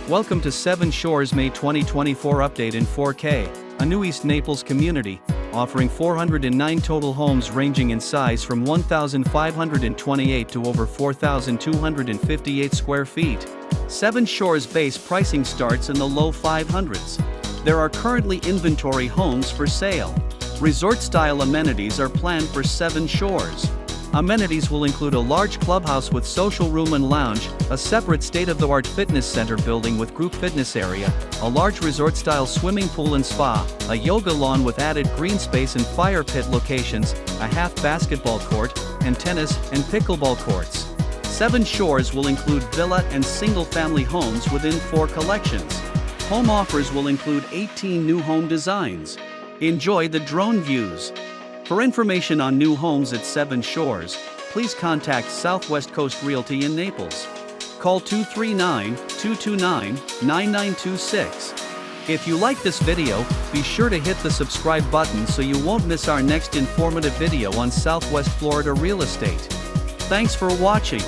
Welcome to Seven Shores May 2024 update in 4K, a new East Naples community, offering 409 total homes ranging in size from 1,528 to over 4,258 square feet. Seven Shores base pricing starts in the low 500s. There are currently inventory homes for sale. Resort-style amenities are planned for Seven Shores. Amenities will include a large clubhouse with social room and lounge, a separate state-of-the-art fitness center building with group fitness area, a large resort-style swimming pool and spa, a yoga lawn with added green space and fire pit locations, a half basketball court, and tennis and pickleball courts. Seven Shores will include villa and single-family homes within 4 collections. Home offers will include 18 new home designs. Enjoy the drone views. For information on new homes at Seven Shores, please contact Southwest Coast Realty in Naples. Call 239-229-9926. If you like this video, be sure to hit the subscribe button so you won't miss our next informative video on Southwest Florida real estate. Thanks for watching.